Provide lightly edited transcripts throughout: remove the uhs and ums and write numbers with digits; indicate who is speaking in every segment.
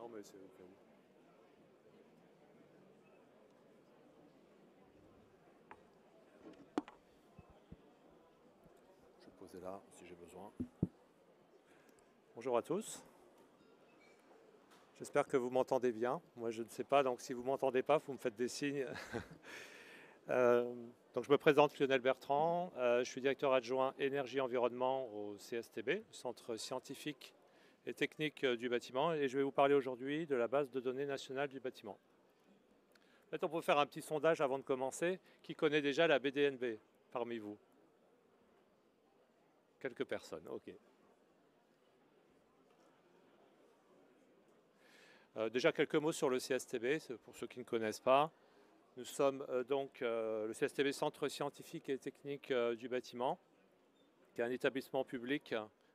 Speaker 1: Non, mais c'est ok. Je vais poser là si j'ai besoin. Bonjour à tous. J'espère que vous m'entendez bien. Moi, je ne sais pas, donc si vous ne m'entendez pas, vous me faites des signes. Donc, je me présente, Lionel Bertrand. Je suis directeur adjoint énergie-environnement au CSTB, Centre scientifique et technique du bâtiment. Et je vais vous parler aujourd'hui de la base de données nationale du bâtiment. Peut-être on peut faire un petit sondage avant de commencer. Qui connaît déjà la BDNB parmi vous? Quelques personnes, ok. Déjà quelques mots sur le CSTB, pour ceux qui ne connaissent pas. Nous sommes le CSTB, Centre scientifique et technique du bâtiment, qui est un établissement public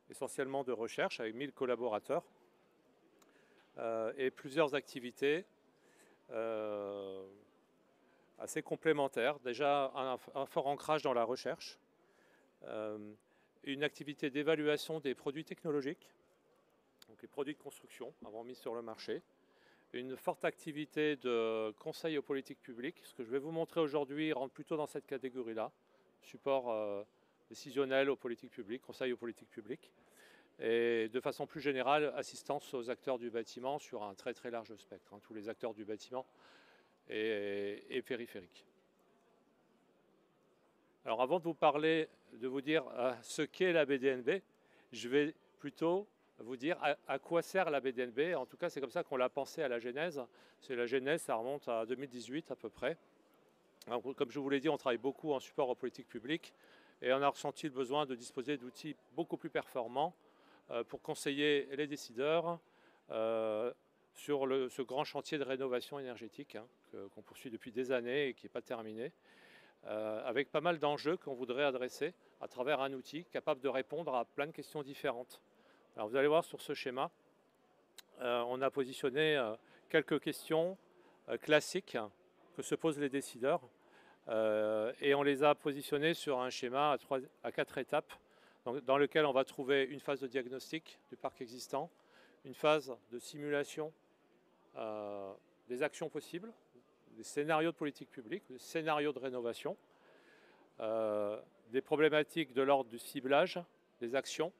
Speaker 1: essentiellement de recherche avec 1000 collaborateurs et plusieurs activités assez complémentaires. Déjà un fort ancrage dans la recherche, une activité d'évaluation des produits technologiques, donc les produits de construction avant mis sur le marché, une forte activité de conseil aux politiques publiques. Ce que je vais vous montrer aujourd'hui rentre plutôt dans cette catégorie-là, support décisionnel aux politiques publiques, conseil aux politiques publiques, et de façon plus générale, assistance aux acteurs du bâtiment sur un très très large spectre, tous les acteurs du bâtiment et périphériques. Alors avant de vous parler, de vous dire ce qu'est la BDNB, je vais plutôt vous dire à quoi sert la BDNB. En tout cas, c'est comme ça qu'on l'a pensé à la genèse. C'est la genèse, ça remonte à 2018 à peu près. Alors, comme je vous l'ai dit, on travaille beaucoup en support aux politiques publiques et on a ressenti le besoin de disposer d'outils beaucoup plus performants pour conseiller les décideurs sur ce grand chantier de rénovation énergétique qu'on poursuit depuis des années et qui n'est pas terminé. Avec pas mal d'enjeux qu'on voudrait adresser à travers un outil capable de répondre à plein de questions différentes. Alors vous allez voir sur ce schéma, on a positionné quelques questions classiques que se posent les décideurs et on les a positionnées sur un schéma à 4 étapes dans lequel on va trouver une phase de diagnostic du parc existant, une phase de simulation des actions possibles, des scénarios de politique publique, des scénarios de rénovation, des problématiques de l'ordre du ciblage des actions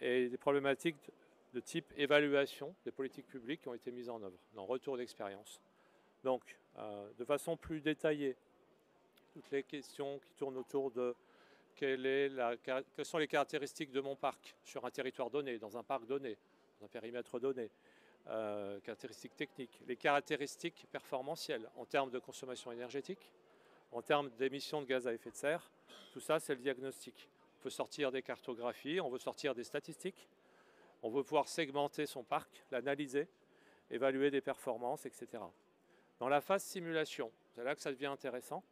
Speaker 1: et des problématiques de type évaluation des politiques publiques qui ont été mises en œuvre, dans retour d'expérience. Donc, de façon plus détaillée, toutes les questions qui tournent autour de quelles sont les caractéristiques de mon parc sur un territoire donné, dans un parc donné, dans un périmètre donné, caractéristiques techniques, les caractéristiques performantielles en termes de consommation énergétique, en termes d'émissions de gaz à effet de serre, tout ça c'est le diagnostic. On peut sortir des cartographies, on veut sortir des statistiques, on veut pouvoir segmenter son parc, l'analyser, évaluer des performances, etc. Dans la phase simulation, c'est là que ça devient intéressant,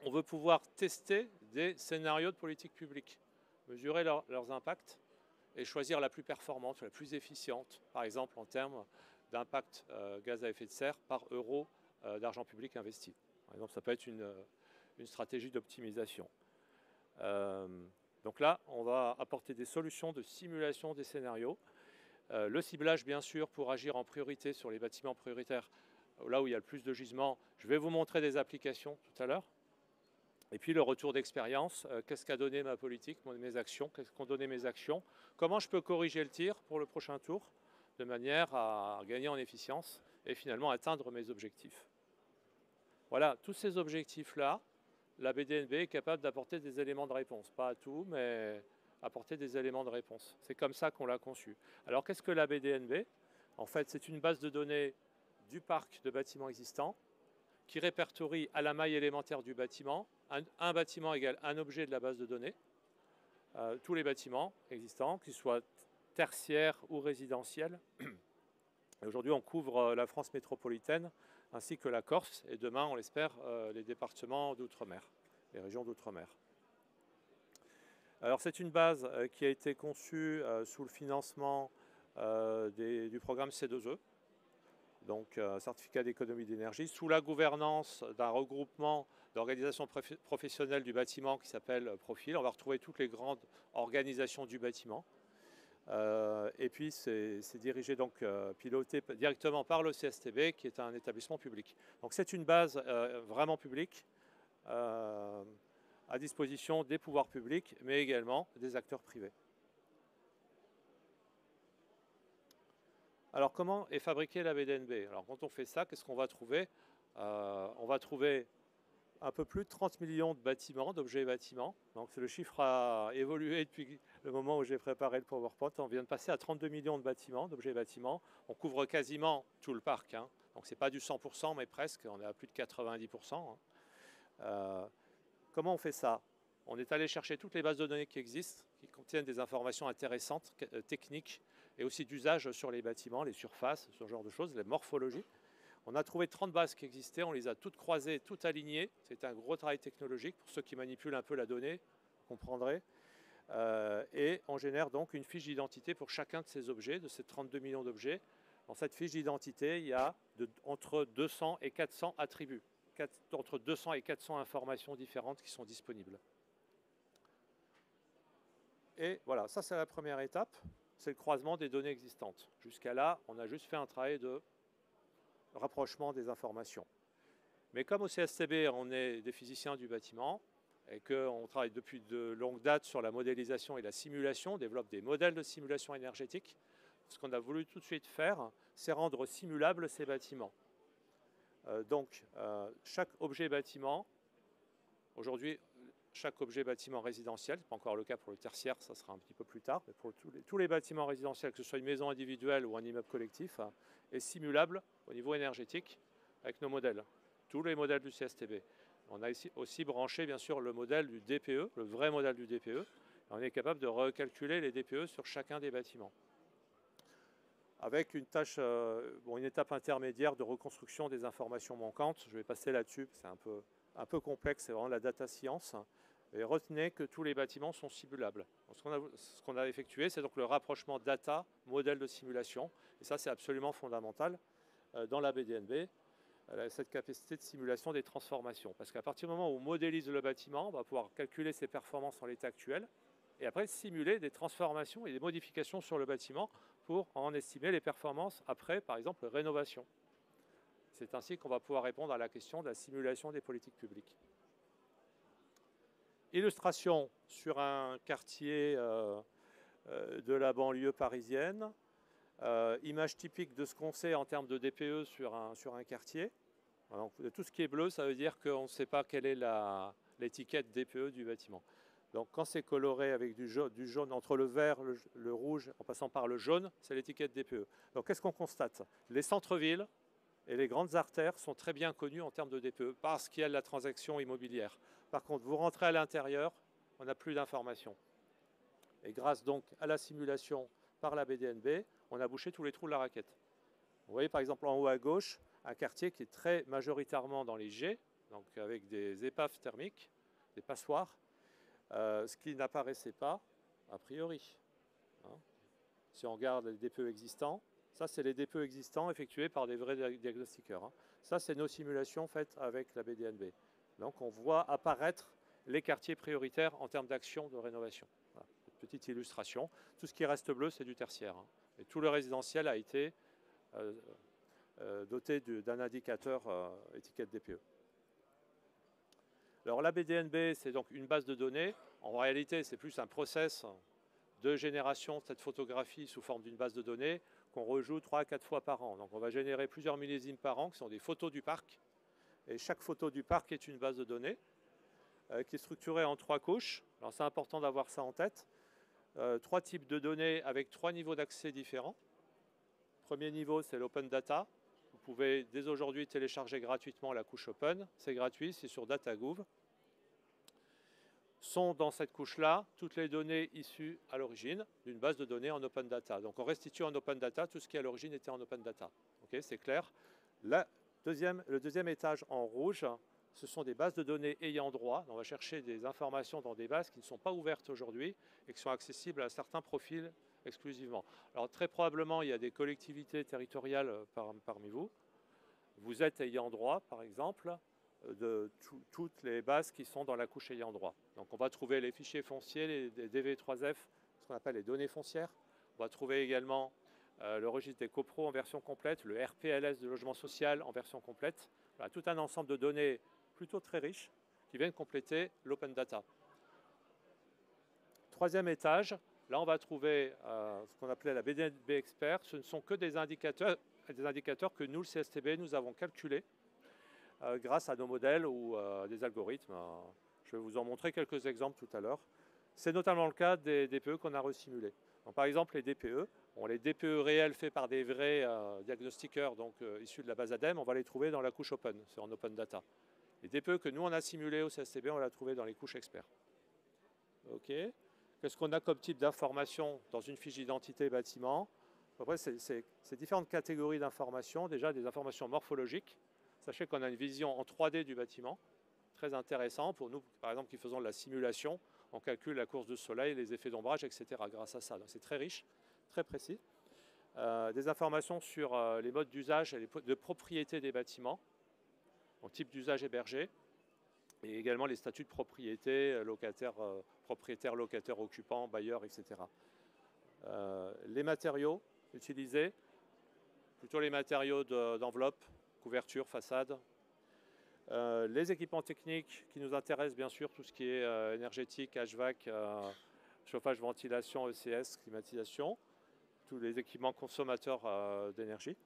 Speaker 1: on veut pouvoir tester des scénarios de politique publique, mesurer leurs impacts et choisir la plus performante, la plus efficiente, par exemple en termes d'impact gaz à effet de serre par euro d'argent public investi. Par exemple, ça peut être une stratégie d'optimisation. Donc là, on va apporter des solutions de simulation des scénarios. Le ciblage, bien sûr, pour agir en priorité sur les bâtiments prioritaires, là où il y a le plus de gisements. Je vais vous montrer des applications tout à l'heure. Et puis le retour d'expérience, qu'est-ce qu'a donné ma politique, mes actions, qu'est-ce qu'ont donné mes actions, comment je peux corriger le tir pour le prochain tour, de manière à gagner en efficience et finalement atteindre mes objectifs. Voilà, tous ces objectifs-là, la BDNB est capable d'apporter des éléments de réponse. Pas à tout, mais apporter des éléments de réponse. C'est comme ça qu'on l'a conçu. Alors qu'est-ce que la BDNB? En fait, c'est une base de données du parc de bâtiments existants qui répertorie à la maille élémentaire du bâtiment. Un bâtiment égale un objet de la base de données. Tous les bâtiments existants, qu'ils soient tertiaires ou résidentiels. Aujourd'hui, on couvre la France métropolitaine ainsi que la Corse et demain, on l'espère, les départements d'outre-mer, les régions d'outre-mer. Alors c'est une base qui a été conçue sous le financement du programme C2E, donc certificat d'économie d'énergie, sous la gouvernance d'un regroupement d'organisations professionnelles du bâtiment qui s'appelle Profil. On va retrouver toutes les grandes organisations du bâtiment. Et puis c'est dirigé, donc piloté directement par le CSTB, qui est un établissement public. Donc c'est une base vraiment publique, à disposition des pouvoirs publics, mais également des acteurs privés. Alors comment est fabriquée la BDNB? Alors quand on fait ça, qu'est-ce qu'on va trouver? On va trouver un peu plus de 30 millions de bâtiments, d'objets bâtiments. Donc le chiffre a évolué depuis le moment où j'ai préparé le PowerPoint. On vient de passer à 32 millions de bâtiments, d'objets bâtiments. On couvre quasiment tout le parc, hein. Donc c'est pas du 100%, mais presque. On est à plus de 90%, hein. Comment on fait ça? On est allé chercher toutes les bases de données qui existent, qui contiennent des informations intéressantes, techniques, et aussi d'usage sur les bâtiments, les surfaces, ce genre de choses, la morphologie. On a trouvé 30 bases qui existaient, on les a toutes croisées, toutes alignées. C'est un gros travail technologique pour ceux qui manipulent un peu la donnée, vous comprendrez. Et on génère donc une fiche d'identité pour chacun de ces objets, de ces 32 millions d'objets. Dans cette fiche d'identité, il y a entre 200 et 400 attributs, entre 200 et 400 informations différentes qui sont disponibles. Et voilà, ça c'est la première étape, c'est le croisement des données existantes. Jusqu'à là, on a juste fait un travail de rapprochement des informations. Mais comme au CSTB, on est des physiciens du bâtiment et qu'on travaille depuis de longues dates sur la modélisation et la simulation, on développe des modèles de simulation énergétique, ce qu'on a voulu tout de suite faire, c'est rendre simulables ces bâtiments. Donc, chaque objet bâtiment, aujourd'hui, chaque objet bâtiment résidentiel, ce n'est pas encore le cas pour le tertiaire, ça sera un petit peu plus tard, mais pour tous les bâtiments résidentiels, que ce soit une maison individuelle ou un immeuble collectif, est simulable au niveau énergétique avec nos modèles, tous les modèles du CSTB. On a ici aussi branché bien sûr le modèle du DPE, le vrai modèle du DPE. On est capable de recalculer les DPE sur chacun des bâtiments. Avec une tâche, une étape intermédiaire de reconstruction des informations manquantes. Je vais passer là-dessus, c'est un peu complexe, c'est vraiment la data science. Et retenez que tous les bâtiments sont simulables. Ce qu'on a effectué, c'est donc le rapprochement data, modèle de simulation. Et ça, c'est absolument fondamental dans la BDNB, cette capacité de simulation des transformations. Parce qu'à partir du moment où on modélise le bâtiment, on va pouvoir calculer ses performances en l'état actuel et après simuler des transformations et des modifications sur le bâtiment pour en estimer les performances après, par exemple, rénovation. C'est ainsi qu'on va pouvoir répondre à la question de la simulation des politiques publiques. Illustration sur un quartier de la banlieue parisienne. Image typique de ce qu'on sait en termes de DPE sur un quartier. Alors, tout ce qui est bleu, ça veut dire qu'on ne sait pas quelle est l'étiquette DPE du bâtiment. Donc quand c'est coloré avec du jaune entre le vert, le rouge, en passant par le jaune, c'est l'étiquette DPE. Donc qu'est-ce qu'on constate? Les centres-villes et les grandes artères sont très bien connus en termes de DPE parce qu'il y a de la transaction immobilière. Par contre, vous rentrez à l'intérieur, on n'a plus d'informations. Et grâce donc à la simulation par la BDNB, on a bouché tous les trous de la raquette. Vous voyez par exemple en haut à gauche, un quartier qui est très majoritairement dans les G, donc avec des épaves thermiques, des passoires, ce qui n'apparaissait pas a priori. Hein. Si on regarde les DPE existants, ça c'est les DPE existants effectués par des vrais diagnostiqueurs. Hein. Ça c'est nos simulations faites avec la BDNB. Donc on voit apparaître les quartiers prioritaires en termes d'action de rénovation. Voilà. Petite illustration. Tout ce qui reste bleu, c'est du tertiaire. Hein. Et tout le résidentiel a été doté d'un indicateur étiquette DPE. Alors la BDNB, c'est donc une base de données. En réalité, c'est plus un process de génération de cette photographie sous forme d'une base de données qu'on rejoue 3 à 4 fois par an. Donc on va générer plusieurs millésimes par an qui sont des photos du parc. Et chaque photo du parc est une base de données qui est structurée en 3 couches. Alors c'est important d'avoir ça en tête. 3 types de données avec 3 niveaux d'accès différents. Premier niveau, c'est l'open data. Vous pouvez dès aujourd'hui télécharger gratuitement la couche open. C'est gratuit, c'est sur DataGouv. Sont dans cette couche-là toutes les données issues à l'origine d'une base de données en open data. Donc on restitue en open data tout ce qui à l'origine était en open data. Okay, c'est clair. Le deuxième étage en rouge, ce sont des bases de données ayant droit. On va chercher des informations dans des bases qui ne sont pas ouvertes aujourd'hui et qui sont accessibles à certains profils exclusivement. Alors très probablement, il y a des collectivités territoriales parmi vous. Vous êtes ayant droit, par exemple, de toutes les bases qui sont dans la couche ayant droit. Donc on va trouver les fichiers fonciers, les DV3F, ce qu'on appelle les données foncières. On va trouver également le registre des copros en version complète, le RPLS de logement social en version complète. Voilà, tout un ensemble de données plutôt très riches qui viennent compléter l'open data. Troisième étage, là on va trouver ce qu'on appelait la BDNB Expert. Ce ne sont que des indicateurs que nous, le CSTB, nous avons calculés grâce à nos modèles ou des algorithmes. Je vais vous en montrer quelques exemples tout à l'heure. C'est notamment le cas des DPE qu'on a resimulés. Donc, par exemple, les DPE, les DPE réels faits par des vrais diagnostiqueurs, donc issus de la base ADEME, on va les trouver dans la couche open, c'est en open data. Les DPE que nous on a simulés au CSTB, on va les trouver dans les couches experts. Ok. Qu'est-ce qu'on a comme type d'information dans une fiche d'identité bâtiment? Après, c'est différentes catégories d'informations. Déjà, des informations morphologiques. Sachez qu'on a une vision en 3D du bâtiment, très intéressant pour nous, par exemple, qui faisons de la simulation. On calcule la course de soleil, les effets d'ombrage, etc. grâce à ça. Donc c'est très riche, très précis. Des informations sur les modes d'usage et de propriété des bâtiments, en type d'usage hébergé, et également les statuts de propriété, locataire, propriétaire, locataire, occupant, bailleur, etc. Les matériaux utilisés, plutôt les matériaux d'enveloppe, couverture, façade. Les équipements techniques qui nous intéressent, bien sûr, tout ce qui est énergétique, HVAC, chauffage, ventilation, ECS, climatisation, tous les équipements consommateurs d'énergie.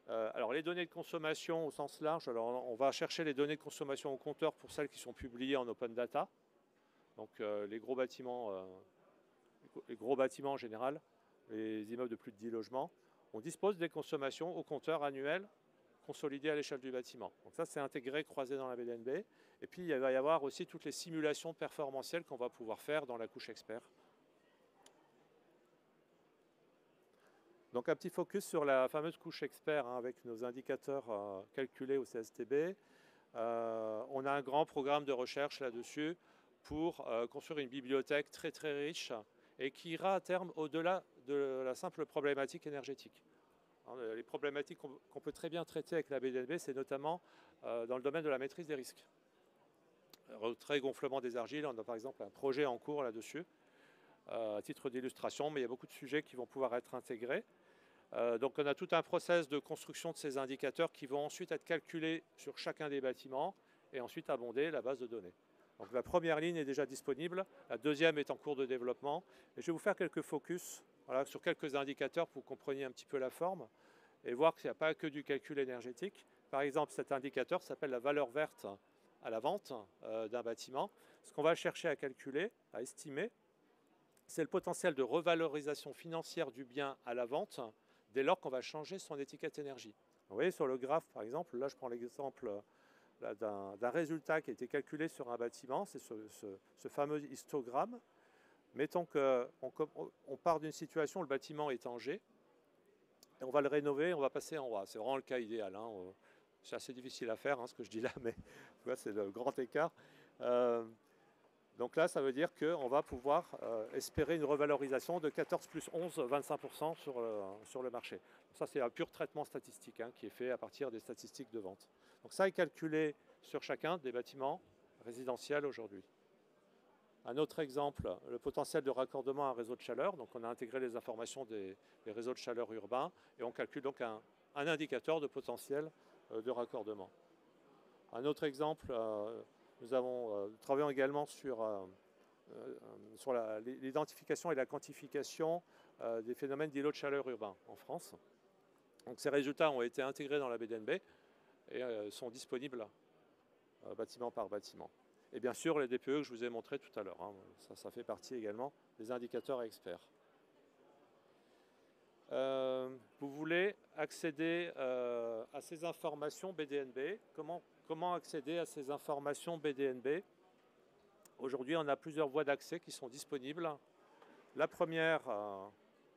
Speaker 1: Alors les données de consommation au sens large, alors on va chercher les données de consommation au compteur pour celles qui sont publiées en open data. Donc les gros bâtiments en général, les immeubles de plus de 10 logements, on dispose des consommations au compteur annuel consolidées à l'échelle du bâtiment. Donc ça c'est intégré, croisé dans la BDNB. Et puis il va y avoir aussi toutes les simulations performantielles qu'on va pouvoir faire dans la couche expert. Donc un petit focus sur la fameuse couche expert avec nos indicateurs calculés au CSTB. On a un grand programme de recherche là-dessus pour construire une bibliothèque très très riche et qui ira à terme au-delà de la simple problématique énergétique. Les problématiques qu'on peut très bien traiter avec la BDNB, c'est notamment dans le domaine de la maîtrise des risques. Retrait gonflement des argiles, on a par exemple un projet en cours là-dessus, à titre d'illustration, mais il y a beaucoup de sujets qui vont pouvoir être intégrés. Donc on a tout un process de construction de ces indicateurs qui vont ensuite être calculés sur chacun des bâtiments et ensuite abonder la base de données. Donc la première ligne est déjà disponible, la deuxième est en cours de développement. Et je vais vous faire quelques focus sur quelques indicateurs pour que vous compreniez un petit peu la forme et voir qu'il n'y a pas que du calcul énergétique. Par exemple, cet indicateur s'appelle la valeur verte à la vente d'un bâtiment. Ce qu'on va chercher à calculer, à estimer, c'est le potentiel de revalorisation financière du bien à la vente dès lors qu'on va changer son étiquette énergie. Vous voyez sur le graphe, par exemple, là je prends l'exemple d'un résultat qui a été calculé sur un bâtiment, c'est ce fameux histogramme. Mettons qu'on part d'une situation où le bâtiment est en G, et on va le rénover, on va passer en A. C'est vraiment le cas idéal. Hein. C'est assez difficile à faire, ce que je dis là, mais c'est le grand écart. Donc là, ça veut dire qu'on va pouvoir espérer une revalorisation de 14 plus 11, 25% sur le marché. Ça, c'est un pur traitement statistique qui est fait à partir des statistiques de vente. Donc ça est calculé sur chacun des bâtiments résidentiels aujourd'hui. Un autre exemple, le potentiel de raccordement à un réseau de chaleur. Donc on a intégré les informations des réseaux de chaleur urbains et on calcule donc un indicateur de potentiel de raccordement. Un autre exemple, nous travaillons également sur l'identification et la quantification des phénomènes d'îlots de chaleur urbains en France. Donc ces résultats ont été intégrés dans la BDNB et sont disponibles bâtiment par bâtiment. Et bien sûr, les DPE que je vous ai montrés tout à l'heure. Ça fait partie également des indicateurs experts. Vous voulez accéder à ces informations BDNB. Comment accéder à ces informations BDNB? Aujourd'hui, on a plusieurs voies d'accès qui sont disponibles. La première,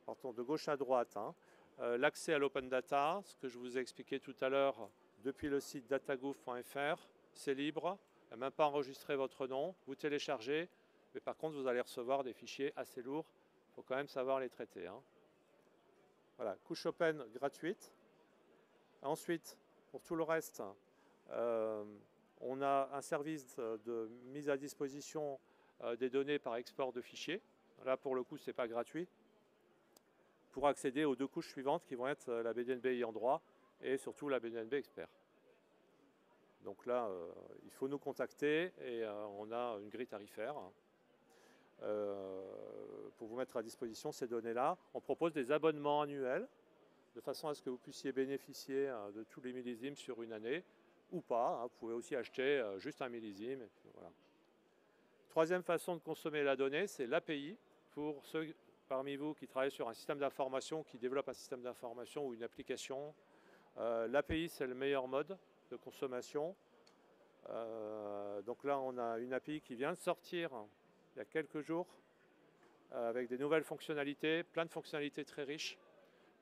Speaker 1: partons de gauche à droite, l'accès à l'open data, ce que je vous ai expliqué tout à l'heure depuis le site datagouv.fr, c'est libre. Il n'y a même pas enregistré votre nom, vous téléchargez, mais par contre vous allez recevoir des fichiers assez lourds, il faut quand même savoir les traiter. Voilà, couche open gratuite. Ensuite, pour tout le reste, on a un service de mise à disposition des données par export de fichiers. Là, pour le coup, ce n'est pas gratuit. pour accéder aux deux couches suivantes qui vont être la BDNB ayant droit et surtout la BDNB expert. Donc là, il faut nous contacter et on a une grille tarifaire pour vous mettre à disposition ces données-là. On propose des abonnements annuels de façon à ce que vous puissiez bénéficier de tous les millésimes sur une année ou pas. Vous pouvez aussi acheter juste un millésime. Et puis voilà. Troisième façon de consommer la donnée, c'est l'API. Pour ceux parmi vous qui travaillent sur un système d'information, qui développent un système d'information ou une application, l'API, c'est le meilleur mode de consommation. Donc là, on a une API qui vient de sortir il y a quelques jours avec des nouvelles fonctionnalités, plein de fonctionnalités très riches.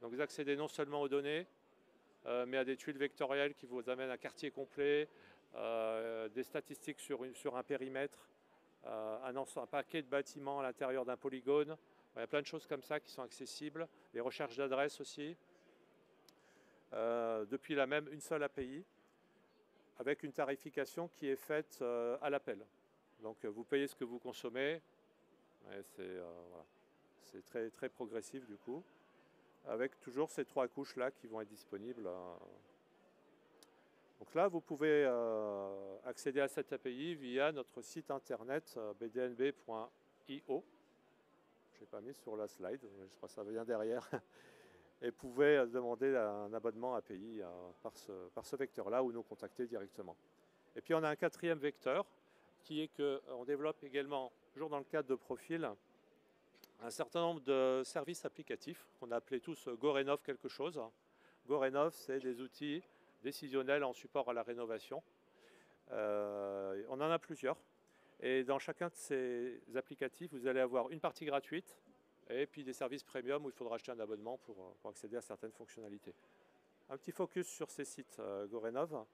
Speaker 1: Donc vous accédez non seulement aux données, mais à des tuiles vectorielles qui vous amènent un quartier complet, des statistiques sur un périmètre, un paquet de bâtiments à l'intérieur d'un polygone. Il y a plein de choses comme ça qui sont accessibles. Les recherches d'adresses aussi. Depuis une seule API, avec une tarification qui est faite à l'appel. Donc vous payez ce que vous consommez. C'est très, très progressif du coup. Avec toujours ces trois couches-là qui vont être disponibles. Donc là, vous pouvez accéder à cette API via notre site internet bdnb.io. Je n'ai pas mis sur la slide, je crois que ça vient derrière. Et vous pouvez demander un abonnement API par ce vecteur-là ou nous contacter directement. Et puis on a un quatrième vecteur qui est qu'on développe également, toujours dans le cadre de Profil, un certain nombre de services applicatifs qu'on a appelés tous GoRénov quelque chose. GoRénov, c'est des outils décisionnels en support à la rénovation. On en a plusieurs. Et dans chacun de ces applicatifs, vous allez avoir une partie gratuite et puis des services premium où il faudra acheter un abonnement pour accéder à certaines fonctionnalités. Un petit focus sur ces sites GoRénov.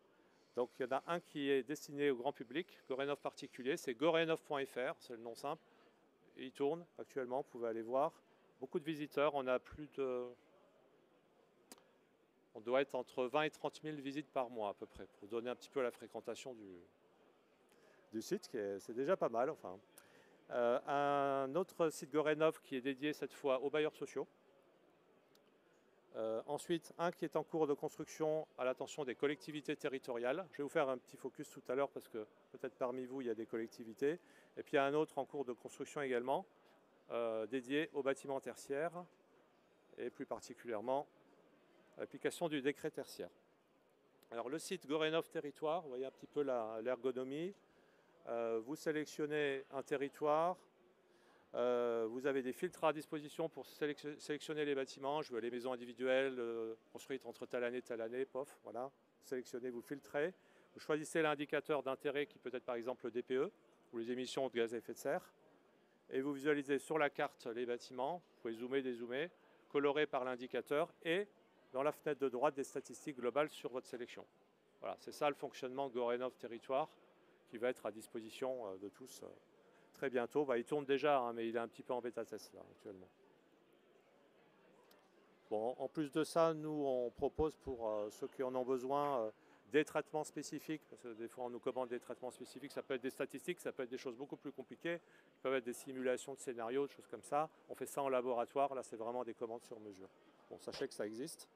Speaker 1: Donc il y en a un qui est destiné au grand public, GoRénov particulier, c'est gorenov.fr, c'est le nom simple. Il tourne actuellement, vous pouvez aller voir. Beaucoup de visiteurs, on doit être entre 20 et 30 000 visites par mois à peu près, pour donner un petit peu la fréquentation du site, c'est déjà pas mal. Enfin. Un autre site GoRénov qui est dédié cette fois aux bailleurs sociaux. Ensuite, un qui est en cours de construction à l'attention des collectivités territoriales. Je vais vous faire un petit focus tout à l'heure parce que peut-être parmi vous, il y a des collectivités. Et puis il y a un autre en cours de construction également, dédié aux bâtiments tertiaires et plus particulièrement à l'application du décret tertiaire. Alors le site GoRénov Territoire, vous voyez un petit peu l'ergonomie. Vous sélectionnez un territoire. Vous avez des filtres à disposition pour sélectionner les bâtiments. Je veux les maisons individuelles construites entre telle année, pof, voilà. Vous sélectionnez, vous filtrez. Vous choisissez l'indicateur d'intérêt qui peut être par exemple le DPE ou les émissions de gaz à effet de serre. Et vous visualisez sur la carte les bâtiments. Vous pouvez zoomer, dézoomer, colorer par l'indicateur et dans la fenêtre de droite des statistiques globales sur votre sélection. Voilà, c'est ça le fonctionnement de GoRénov Territoire qui va être à disposition de tous très bientôt. Il tourne déjà, hein, mais il est un petit peu en bêta-test là actuellement. Bon, en plus de ça, nous on propose pour ceux qui en ont besoin des traitements spécifiques, parce que des fois on nous commande des traitements spécifiques, ça peut être des statistiques, ça peut être des choses beaucoup plus compliquées, ça peut être des simulations de scénarios, des choses comme ça. On fait ça en laboratoire, là c'est vraiment des commandes sur mesure. Bon, sachez que ça existe.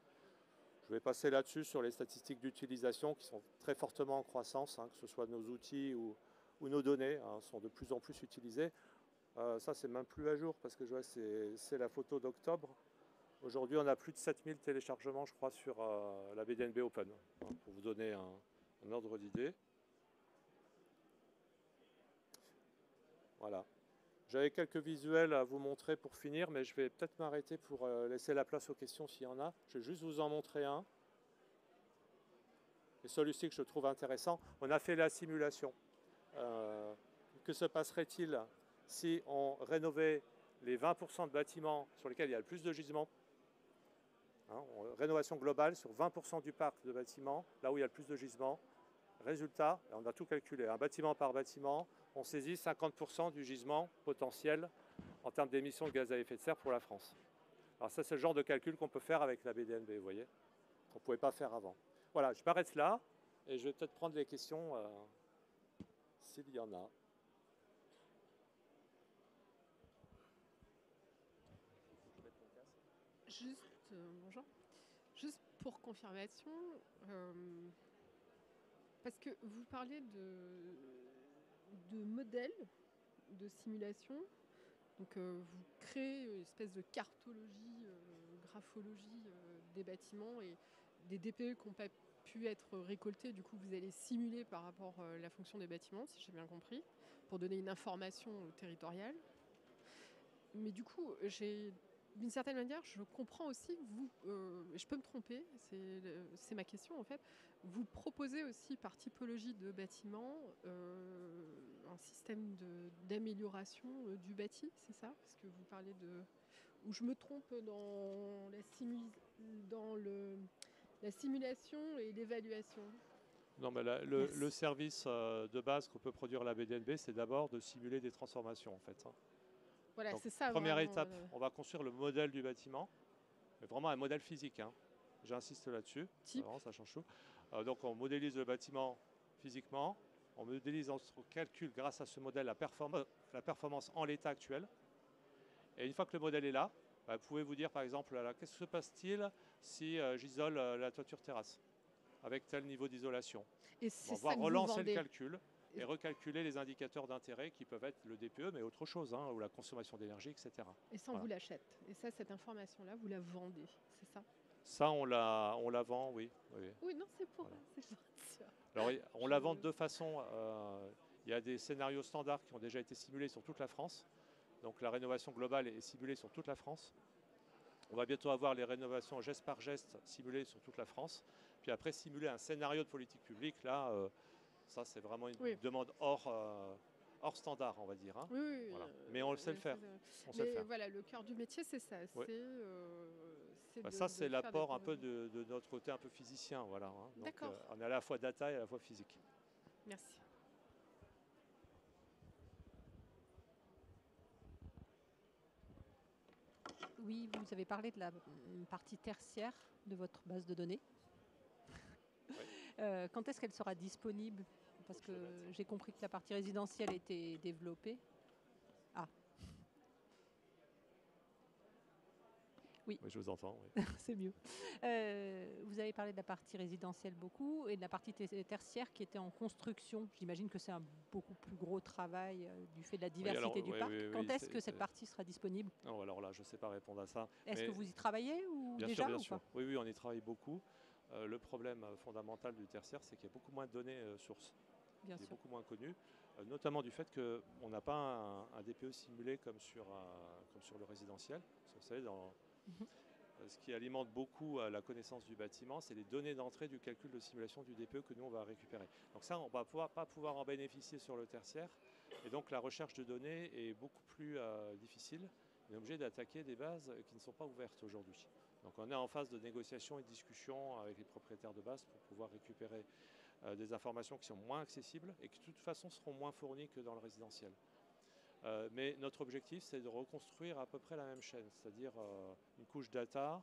Speaker 1: Je vais passer là-dessus sur les statistiques d'utilisation qui sont très fortement en croissance, hein, que ce soit nos outils ou nos données sont de plus en plus utilisées. Ça, c'est même plus à jour parce que je vois c'est la photo d'octobre. Aujourd'hui, on a plus de 7000 téléchargements, je crois, sur la BDNB Open, hein, pour vous donner un ordre d'idée. Voilà. J'avais quelques visuels à vous montrer pour finir, mais je vais peut-être m'arrêter pour laisser la place aux questions s'il y en a. Je vais juste vous en montrer un. Et celui-ci que je trouve intéressant. On a fait la simulation. Que se passerait-il si on rénovait les 20% de bâtiments sur lesquels il y a le plus de gisements, hein, rénovation globale sur 20% du parc de bâtiments, là où il y a le plus de gisements. Résultat, on a tout calculé, un bâtiment par bâtiment, on saisit 50% du gisement potentiel en termes d'émissions de gaz à effet de serre pour la France. Alors ça, c'est le genre de calcul qu'on peut faire avec la BDNB, vous voyez, qu'on ne pouvait pas faire avant. Voilà, je m'arrête là et je vais peut-être prendre les questions s'il y en a.
Speaker 2: Juste, bonjour. Juste pour confirmation, parce que vous parlez de modèles de simulation, donc vous créez une espèce de cartologie, graphologie des bâtiments et des DPE qui n'ont pas pu être récoltés, du coup vous allez simuler par rapport à la fonction des bâtiments, si j'ai bien compris, pour donner une information territoriale. Mais du coup, d'une certaine manière, je comprends aussi que vous, je peux me tromper, c'est ma question en fait, vous proposez aussi par typologie de bâtiment un système d'amélioration du bâti, c'est ça? Parce que vous parlez de... Ou je me trompe dans la simulation et l'évaluation?
Speaker 1: Non, mais le service de base qu'on peut produire à la BDNB, c'est d'abord de simuler des transformations en fait.
Speaker 2: Voilà,
Speaker 1: Donc,
Speaker 2: c'est ça
Speaker 1: première
Speaker 2: vraiment.
Speaker 1: étape, on va construire le modèle du bâtiment, mais vraiment un modèle physique. J'insiste là-dessus,
Speaker 2: Type.
Speaker 1: vraiment, ça change tout. Donc on modélise le bâtiment physiquement, on modélise, on calcule grâce à ce modèle la performance en l'état actuel. Et une fois que le modèle est là, vous pouvez vous dire par exemple, qu'est-ce que se passe-t-il si j'isole la toiture terrasse avec tel niveau d'isolation? On va relancer le calcul et recalculer les indicateurs d'intérêt qui peuvent être le DPE, mais autre chose, ou la consommation d'énergie, etc.
Speaker 2: Et ça, on vous l'achète. Et ça, cette information-là, vous la vendez, c'est ça?
Speaker 1: Ça, on la vend, oui.
Speaker 2: Oui, non, c'est pour...
Speaker 1: Alors, on la vend de deux façons. Il y a des scénarios standards qui ont déjà été simulés sur toute la France. Donc la rénovation globale est simulée sur toute la France. On va bientôt avoir les rénovations geste par geste simulées sur toute la France. Puis après, simuler un scénario de politique publique, là, ça c'est vraiment une demande hors standard, on va dire.
Speaker 2: Oui,
Speaker 1: voilà. Mais on sait le faire.
Speaker 2: Mais voilà, le cœur du métier, c'est ça.
Speaker 1: Oui.
Speaker 2: C'est
Speaker 1: ça, c'est l'apport un peu de notre côté un peu physicien. Voilà, Donc, on est à la fois data et à la fois physique.
Speaker 2: Merci.
Speaker 3: Oui, vous avez parlé de la partie tertiaire de votre base de données. Oui. Quand est-ce qu'elle sera disponible? Parce que j'ai compris que la partie résidentielle était développée. Ah. Oui.
Speaker 1: Oui, je vous entends. Oui.
Speaker 3: C'est mieux. Vous avez parlé de la partie résidentielle beaucoup et de la partie tertiaire qui était en construction. J'imagine que c'est un beaucoup plus gros travail du fait de la diversité du parc. Quand est-ce que cette partie sera disponible?
Speaker 1: Non, alors là, je ne sais pas répondre à ça.
Speaker 3: Est-ce que vous y travaillez ou
Speaker 1: bien
Speaker 3: déjà
Speaker 1: sûr, bien
Speaker 3: ou
Speaker 1: sûr.
Speaker 3: pas?
Speaker 1: Oui, on y travaille beaucoup. Le problème fondamental du tertiaire, c'est qu'il y a beaucoup moins de données sources.
Speaker 3: Bien sûr.
Speaker 1: Beaucoup moins connues, notamment du fait qu'on n'a pas un DPE simulé comme sur le résidentiel. Parce que vous savez, ce qui alimente beaucoup la connaissance du bâtiment, c'est les données d'entrée du calcul de simulation du DPE que nous, on va récupérer. Donc ça, on ne va pas pouvoir en bénéficier sur le tertiaire. Et donc la recherche de données est beaucoup plus difficile. On est obligé d'attaquer des bases qui ne sont pas ouvertes aujourd'hui. Donc on est en phase de négociation et de discussion avec les propriétaires de bases pour pouvoir récupérer des informations qui sont moins accessibles et qui de toute façon seront moins fournies que dans le résidentiel. Mais notre objectif, c'est de reconstruire à peu près la même chaîne, c'est-à-dire une couche data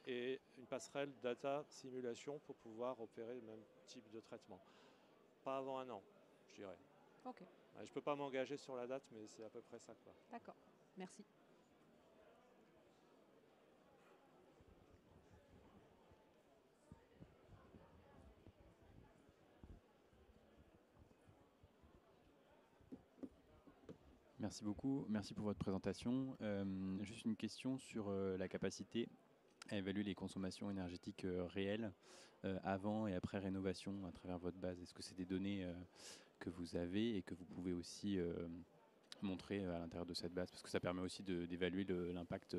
Speaker 1: et une passerelle data simulation pour pouvoir opérer le même type de traitement. Pas avant un an, je dirais.
Speaker 3: Ok.
Speaker 1: Je ne peux pas m'engager sur la date, mais c'est à peu près ça.
Speaker 3: D'accord, merci.
Speaker 4: Merci beaucoup, merci pour votre présentation. Juste une question sur la capacité à évaluer les consommations énergétiques réelles avant et après rénovation à travers votre base. Est-ce que c'est des données que vous avez et que vous pouvez aussi montrer à l'intérieur de cette base? Parce que ça permet aussi d'évaluer l'impact,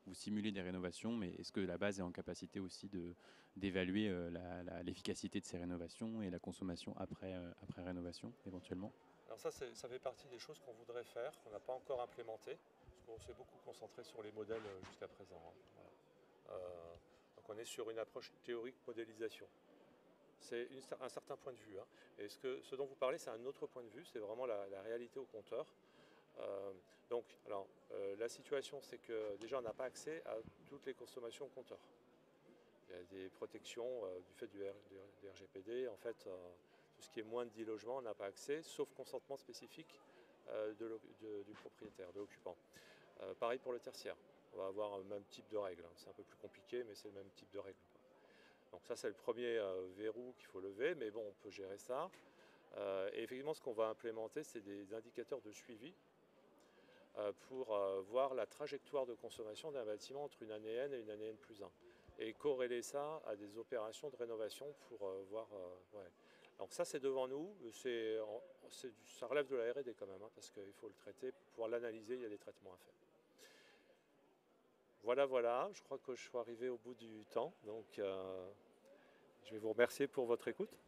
Speaker 4: vous simulez des rénovations, mais est-ce que la base est en capacité aussi d'évaluer l'efficacité de ces rénovations et la consommation après rénovation éventuellement?
Speaker 1: Alors ça fait partie des choses qu'on voudrait faire, qu'on n'a pas encore implémentées, parce qu'on s'est beaucoup concentré sur les modèles jusqu'à présent. Donc on est sur une approche théorique modélisation. C'est un certain point de vue. Et ce dont vous parlez, c'est un autre point de vue, c'est vraiment la réalité au compteur. La situation, c'est que déjà, on n'a pas accès à toutes les consommations au compteur. Il y a des protections du fait du RGPD. En fait, tout ce qui est moins de 10 logements, on n'a pas accès, sauf consentement spécifique du propriétaire, de l'occupant. Pareil pour le tertiaire. on va avoir le même type de règles. C'est un peu plus compliqué, mais c'est le même type de règles. Donc ça, c'est le premier verrou qu'il faut lever, mais bon, on peut gérer ça. Et effectivement, ce qu'on va implémenter, c'est des indicateurs de suivi pour voir la trajectoire de consommation d'un bâtiment entre une année N et une année N+1. Et corréler ça à des opérations de rénovation pour voir... ouais. Donc ça, c'est devant nous. Ça relève de la R&D quand même, hein, parce qu'il faut le traiter. Pour pouvoir l'analyser, il y a des traitements à faire. Voilà. Je crois que je suis arrivé au bout du temps. Donc, je vais vous remercier pour votre écoute.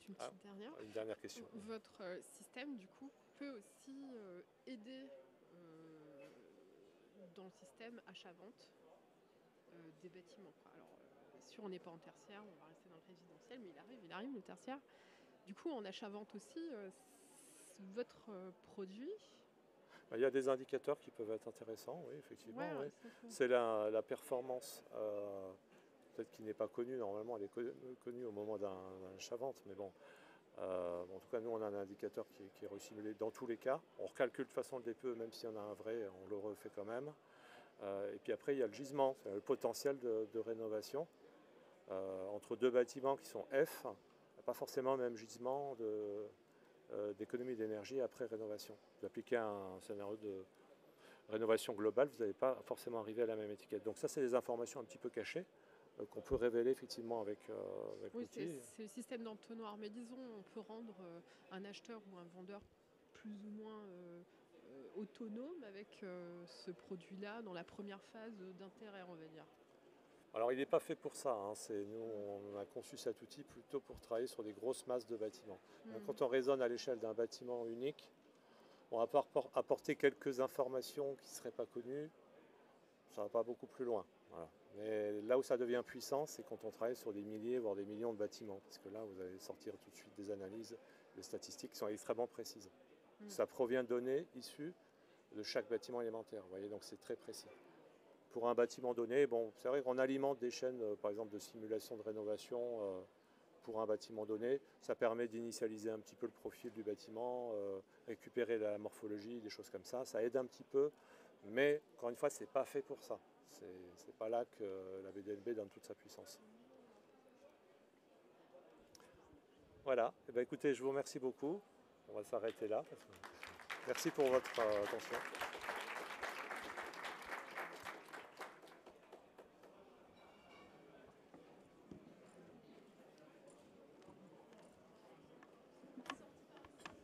Speaker 2: Une petite dernière.
Speaker 1: Une dernière question.
Speaker 2: Votre système, du coup, peut aussi aider dans le système achat-vente des bâtiments. Alors, sûr, on n'est pas en tertiaire, on va rester dans le résidentiel, mais il arrive le tertiaire. Du coup, en achat-vente aussi, votre produit...
Speaker 1: Il y a des indicateurs qui peuvent être intéressants, oui, effectivement.
Speaker 2: Ouais,
Speaker 1: oui. C'est la performance, peut-être qui n'est pas connue, normalement elle est connue au moment d'un achat-vente, mais bon, en tout cas nous on a un indicateur qui est resimulé dans tous les cas. On recalcule de façon le DPE, même s'il y en a un vrai, on le refait quand même. Et puis après il y a le gisement, le potentiel de rénovation. Entre deux bâtiments qui sont F, pas forcément le même gisement d'économie d'énergie après rénovation. Vous appliquez un scénario de rénovation globale, vous n'allez pas forcément arriver à la même étiquette. Donc ça, c'est des informations un petit peu cachées qu'on peut révéler effectivement avec l'outil.
Speaker 2: C'est le système d'entonnoir, mais disons, on peut rendre un acheteur ou un vendeur plus ou moins autonome avec ce produit-là dans la première phase d'intérêt, on va dire.
Speaker 1: Alors il n'est pas fait pour ça, hein. Nous on a conçu cet outil plutôt pour travailler sur des grosses masses de bâtiments. Donc, quand on raisonne à l'échelle d'un bâtiment unique, on va apporter quelques informations qui ne seraient pas connues, ça ne va pas beaucoup plus loin. Voilà. Mais là où ça devient puissant, c'est quand on travaille sur des milliers, voire des millions de bâtiments, parce que là vous allez sortir tout de suite des analyses, des statistiques qui sont extrêmement précises. Ça provient de données issues de chaque bâtiment élémentaire, vous voyez, donc c'est très précis. Pour un bâtiment donné, bon, c'est vrai qu'on alimente des chaînes, par exemple, de simulation de rénovation pour un bâtiment donné. Ça permet d'initialiser un petit peu le profil du bâtiment, récupérer la morphologie, des choses comme ça. Ça aide un petit peu, mais encore une fois, ce n'est pas fait pour ça. C'est pas là que la BDNB donne toute sa puissance. Voilà. Eh bien, écoutez, je vous remercie beaucoup. On va s'arrêter là. Merci pour votre attention.